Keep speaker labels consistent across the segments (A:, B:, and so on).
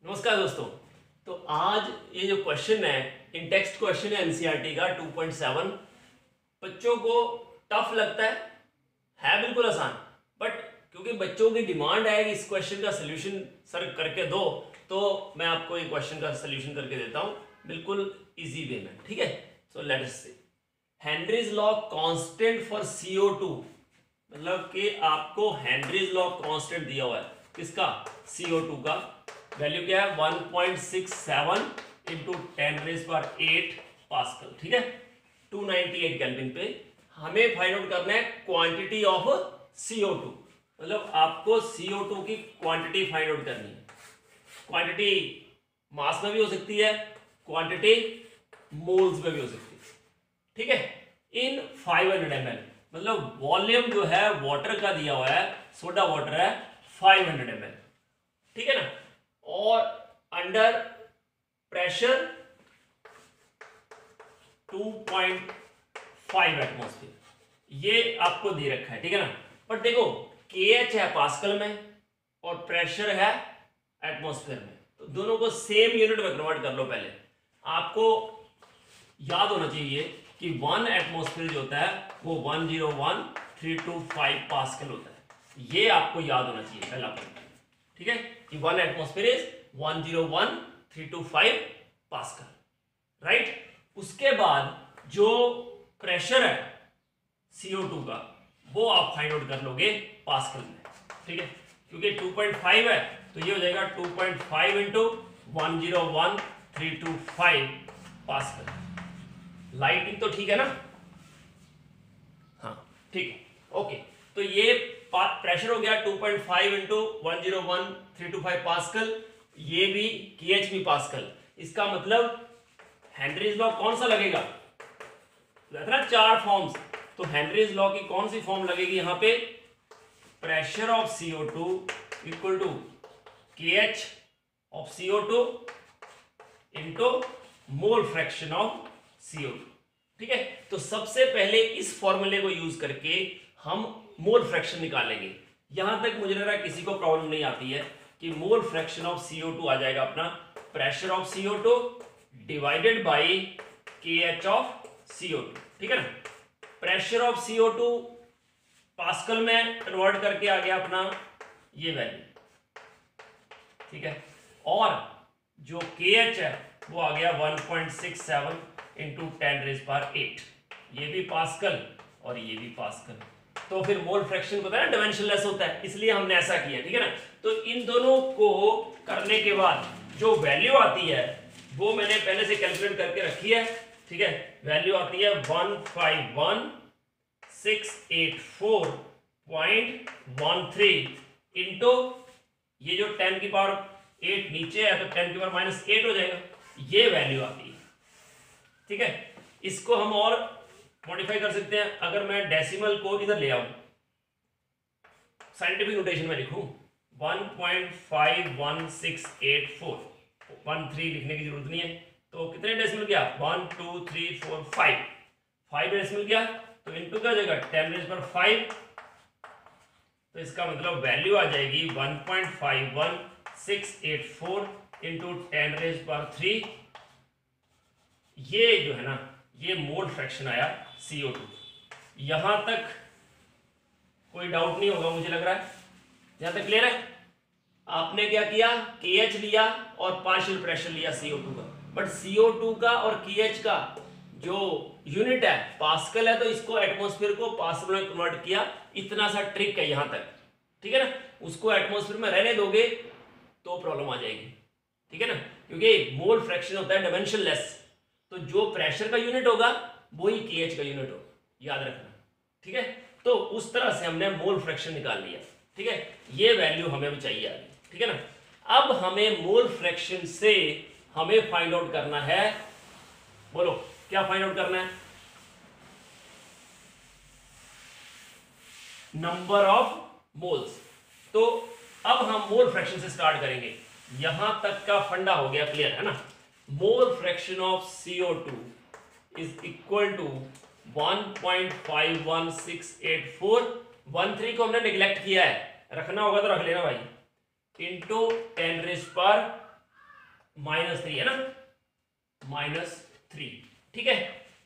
A: नमस्कार दोस्तों। तो आज ये जो क्वेश्चन है इन टेक्स्ट क्वेश्चन है एनसीईआरटी का 2.7। बच्चों को टफ लगता है बिल्कुल आसान, बट क्योंकि बच्चों की डिमांड है कि इस क्वेश्चन का सोल्यूशन सर करके दो, तो मैं आपको ये क्वेश्चन का सोल्यूशन करके देता हूँ बिल्कुल इजी वे में। ठीक है, so let us see Henry's law constant for CO2, मतलब कि आपको हेनरीज लॉ कांस्टेंट दिया हुआ है किसका, CO2 का। वैल्यू क्या है 1.67 इंटू 10⁸ पास्कल। ठीक है, 298 केल्विन पे हमें फाइंड आउट करना है क्वांटिटी ऑफ CO2, मतलब आपको CO2 की क्वांटिटी फाइंड आउट करनी है। क्वांटिटी मास में भी हो सकती है, क्वांटिटी मोल्स में भी हो सकती है। ठीक है, इन 500 ml, मतलब वॉल्यूम जो है वाटर का दिया हुआ है, सोडा वाटर है 500 ml। ठीक है ना, और अंडर प्रेशर 2.5 एटमॉस्फेयर, ये आपको दे रखा है। ठीक है ना, पर देखो KH है पास्कल में और प्रेशर है एटमॉस्फेयर में, तो दोनों को सेम यूनिट में कन्वर्ट कर लो। पहले आपको याद होना चाहिए कि 1 एटमॉस्फेयर जो होता है वो 101,325 पास्कल होता है, ये आपको याद होना चाहिए पहला पॉइंट। ठीक है, कि 1 एटमॉस्फेयर इज 101,325 पास्कल, राइट। उसके बाद जो प्रेशर है CO2 का वो आप फाइंड आउट कर लोगे पास्कल में। ठीक है, क्योंकि 2.5 है तो ये हो जाएगा 2.5 इंटू 101,325 पास्कल। लाइटिंग तो ठीक है ना, हाँ ठीक है, ओके। तो ये प्रेशर हो गया 2.5 इंटू 101,325 पास्कल, ये भी KH भी पास्कल। इसका मतलब हेनरीज लॉ कौन सा लगेगा, ना 4 फॉर्म्स, तो हेनरीज लॉ की कौन सी फॉर्म लगेगी यहाँ पे, pressure of CO2 equal to KH of CO2 into mole fraction of CO2। ठीक है, तो सबसे पहले इस फॉर्मूले को यूज करके हम मोल फ्रैक्शन निकालेंगे। यहां तक मुझे लग रहा है किसी को प्रॉब्लम नहीं आती है कि मोल फ्रैक्शन ऑफ CO2 आ जाएगा अपना pressure of CO2 divided by KH of CO2। ठीक है ना, प्रेशर ऑफ CO2 पास्कल में कन्वर्ट करके आ गया अपना ये वैल्यू। ठीक है, और जो KH है वो आ गया 1.67 इंटू 10⁸, ये भी पास्कल और ये भी पास्कल। तो फिर मोल फ्रैक्शन पता है ना डायमेंशनलेस होता है, इसलिए हमने ऐसा किया। ठीक है ना, तो इन दोनों को करने के बाद जो वैल्यू आती है वो मैंने पहले से कैलकुलेट करके रखी है। ठीक है, वैल्यू आती है 151,684.13 इंटू ये जो 10⁸ नीचे है तो 10⁻⁸ हो जाएगा, ये वैल्यू आती है। ठीक है, इसको हम और मॉडिफाई कर सकते हैं। अगर मैं डेसिमल को इधर ले आऊं, साइंटिफिक नोटेशन में लिखूं 1.51684, 13 लिखने की जरूरत नहीं है, तो कितने डेसिमल गया 1 2 3 4 5 डेसिमल गया, तो इनटू क्या हो जाएगा 10⁵, तो इसका मतलब वैल्यू आ जाएगी 1.51684 इंटू 10⁻3। ये जो है ना ये मोल फ्रैक्शन आया CO2। यहां तक कोई डाउट नहीं होगा मुझे लग रहा है, यहां तक क्लियर है। आपने क्या किया, KH लिया और पार्शियल प्रेशर लिया CO2 का, बट CO2 का और KH का जो यूनिट है पास्कल है, तो इसको एटमॉस्फेयर को पास्कल में कन्वर्ट किया। इतना सा ट्रिक है यहां तक। ठीक है ना, उसको एटमॉस्फेयर में रहने दोगे तो प्रॉब्लम आ जाएगी। ठीक है ना, क्योंकि मोल फ्रैक्शन होता है डायमेंशनलेस, तो जो प्रेशर का यूनिट होगा वही KH का यूनिट होगा, याद रखना। ठीक है, तो उस तरह से हमने मोल फ्रैक्शन निकाल लिया। ठीक है, ये वैल्यू हमें भी चाहिए आगे। ठीक है ना, अब हमें मोल फ्रैक्शन से हमें फाइंड आउट करना है, बोलो क्या फाइंड आउट करना है, नंबर ऑफ मोल्स। तो अब हम मोल फ्रैक्शन से स्टार्ट करेंगे। यहां तक का फंडा हो गया क्लियर है ना। Mole fraction of CO2 is equal to 1.51684, 13 को हमने निगलेक्ट किया है, रखना होगा तो रख लेना भाई, इंटू 10⁻⁴ -3 है ना, -3, ठीक है।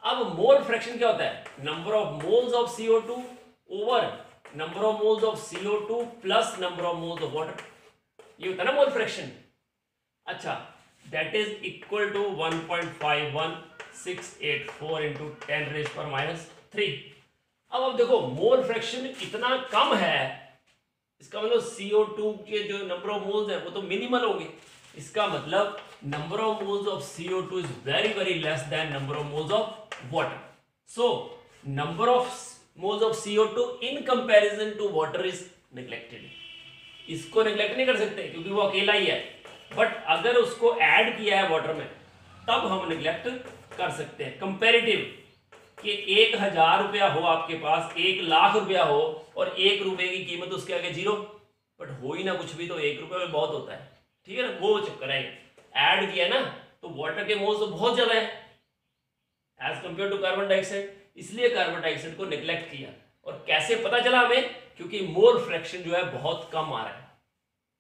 A: अब मोल फ्रैक्शन क्या होता है, number of moles of CO2 over number of moles of CO2 plus number of moles of water, ये होता है ना मोल फ्रैक्शन। अच्छा, that is equal to 1.51684 into 10⁻³ अब देखो मोल फ्रैक्शन इतना कम है, इसका मतलब CO2 के जो नंबर ऑफ मोल्स है वो तो मिनिमल होंगे, इसका मतलब number of moles of CO2 is very very less than number of moles of water. So number of moles of CO2 in comparison to water is neglected. इसको neglect नहीं कर सकते क्योंकि वो अकेला ही है, बट अगर उसको ऐड किया है वाटर में तब हम नेग्लेक्ट कर सकते हैं। कंपैरेटिव कि 1000 रुपया हो आपके पास, 1,00,000 रुपया हो और 1 रुपए की कीमत उसके आगे 0, बट हो ही ना कुछ भी तो 1 रुपये में बहुत होता है, ठीक है ना, वो चक्कर है। ऐड किया ना तो वाटर के मोल्स तो बहुत ज्यादा है as compare to carbon dioxide, इसलिए कार्बन डाइऑक्साइड को नेग्लेक्ट किया। और कैसे पता चला हमें, क्योंकि मोल फ्रैक्शन जो है बहुत कम आ रहा है,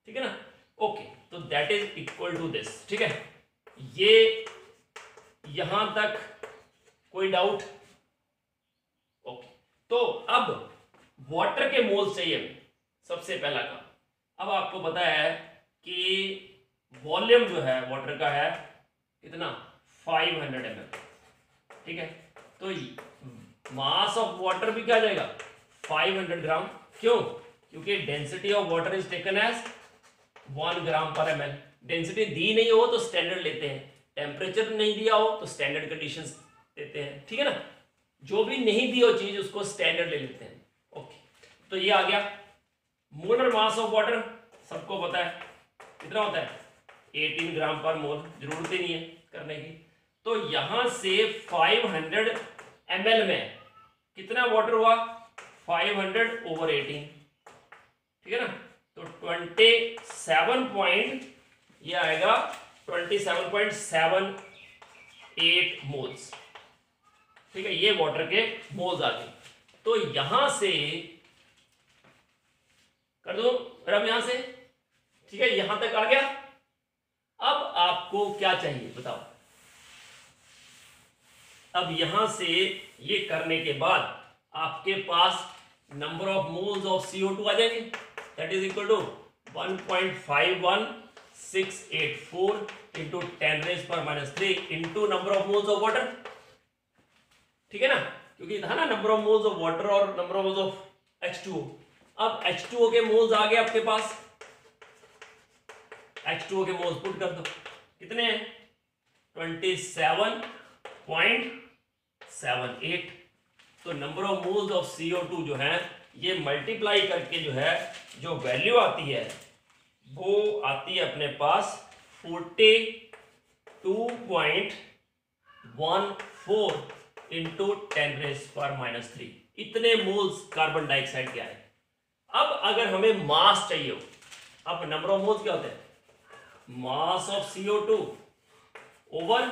A: ठीक है ना। ओके, तो that is equal to this, ठीक है। ये यहां तक कोई डाउट? ओके, तो अब वाटर के मोल्स चाहिए हमें, सबसे पहला काम। अब आपको पता है कि वॉल्यूम जो है वाटर का है कितना, 500 ml, ठीक है। तो मास ऑफ वाटर भी क्या जाएगा, 500 ग्राम। क्यों? क्योंकि density of water is taken as 1 gram per ml। Density दी नहीं हो तो स्टैंडर्ड लेते हैं, टेम्परेचर नहीं दिया हो तो स्टैंडर्ड कंडीशंस देते हैं, ठीक है ना। जो भी नहीं दी हो चीज उसको स्टैंडर्ड ले लेते हैं। ओके, तो ये आ गया मोलर मास ऑफ वाटर, सबको पता है कितना होता है, 18 ग्राम पर मोल, जरूरत ही नहीं है करने की। तो यहां से 500 ml में कितना वाटर हुआ, 500 ओवर 18, ठीक है ना। तो 27 पॉइंट, ये आएगा 27.78 मोल्स, ठीक है। ये वाटर के मोल्स आ गए। तो यहां से कर दो रब, यहां से, ठीक है, यहां तक आ गया। अब आपको क्या चाहिए बताओ। अब यहां से ये करने के बाद आपके पास number of moles of CO2 आ जाएंगे, that is equal to 1.51684 into 10⁻³ into number of moles of water, ठीक है ना, क्योंकि था ना number of moles of water और number of moles of H2O। अब H2O के मोल्स आ गए आपके पास, H2O के मोल्स पुट कर दो, कितने हैं, 27.78। तो number of moles of CO2 जो है ये मल्टीप्लाई करके जो है जो वैल्यू आती है वो आती है अपने पास 42.14 इंटू 10⁻³ इतने मोल्स कार्बन डाइऑक्साइड के आए। अब अगर हमें मास चाहिए हो, अब नंबर ऑफ मोल्स क्या होते हैं, mass of CO2 over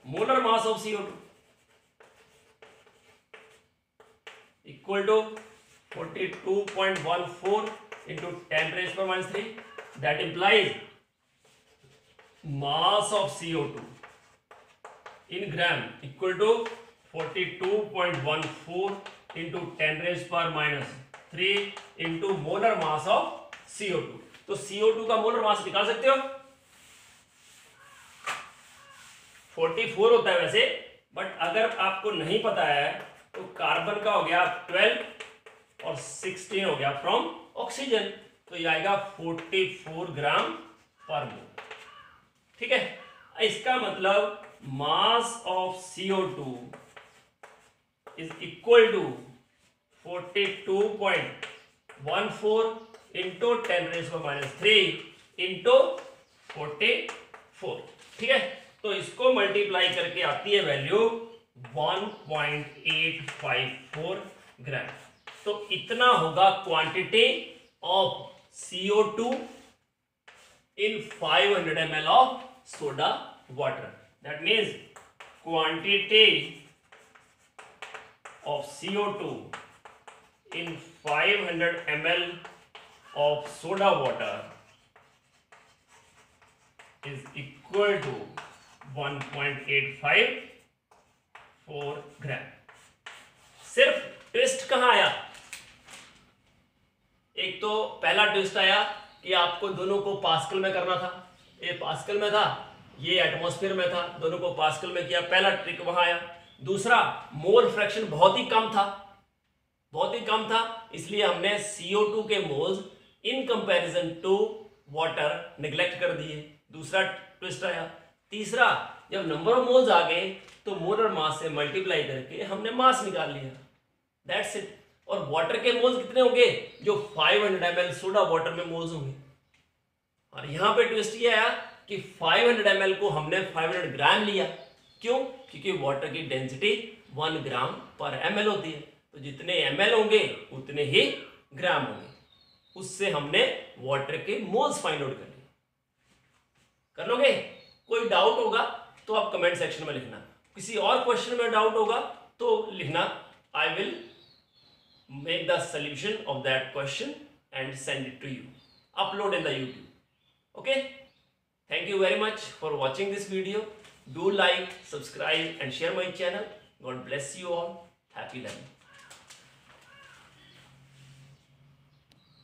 A: molar mass of CO2 equal to 42.14 into 10⁻³ that implies mass of CO2 in gram equal to 42.14 into 10⁻³ into molar mass of CO2। तो CO2 का मोलर मास निकाल सकते हो, 44 होता है वैसे, बट अगर आपको नहीं पता है तो कार्बन का हो गया 12 और 16 हो गया फ्रॉम ऑक्सीजन, तो ये आएगा 44 ग्राम पर मोल, ठीक है। इसका मतलब mass of CO2 is equal to 42.14 into 10⁻³ into 44, ठीक है। तो इसको मल्टीप्लाई करके आती है वैल्यू 1.854 ग्राम। तो इतना होगा quantity of CO2 in 500 ml of soda water। That means quantity of CO2 in 500 ml of soda water is equal to 1.854 gram. सिर्फ ट्विस्ट कहां आया? एक तो पहला ट्विस्ट आया कि आपको दोनों को पास्कल में करना था, ये पास्कल में था, ये एटमॉस्फेयर में था, दोनों को पास्कल में किया, पहला ट्रिक वहां आया। दूसरा, मोल फ्रैक्शन बहुत ही कम था, इसलिए हमने CO2 के moles in comparison to water neglect कर दिए, दूसरा ट्विस्ट आया। तीसरा, जब नंबर ऑफ मोल्स आ गए तो मोलर मास से मल्टीप्लाई करके हमने मास निकाल लिया, दैट्स इट। और वाटर के मोल्स कितने होंगे? जो 500 ml सोडा वाटर में मोल्स होंगे। और यहां पे ट्विस्ट ये आया कि 500 ml को हमने 500 ग्राम लिया। क्यों? क्योंकि वाटर की डेंसिटी 1 ग्राम पर ml होती है, तो जितने ml होंगे उतने ही ग्राम होंगे। उससे हमने वाटर के मोल्स फाइंड आउट कर लिए। कर लोगे? कोई डाउट होगा तो आप कमेंट सेक्शन में लिखना, किसी और क्वेश्चन में डाउट होगा तो लिखना, I will make the solution of that question and send it to you, upload in the YouTube. Okay, thank you very much for watching this video. Do like, subscribe and share my channel. God bless you all. Happy learning.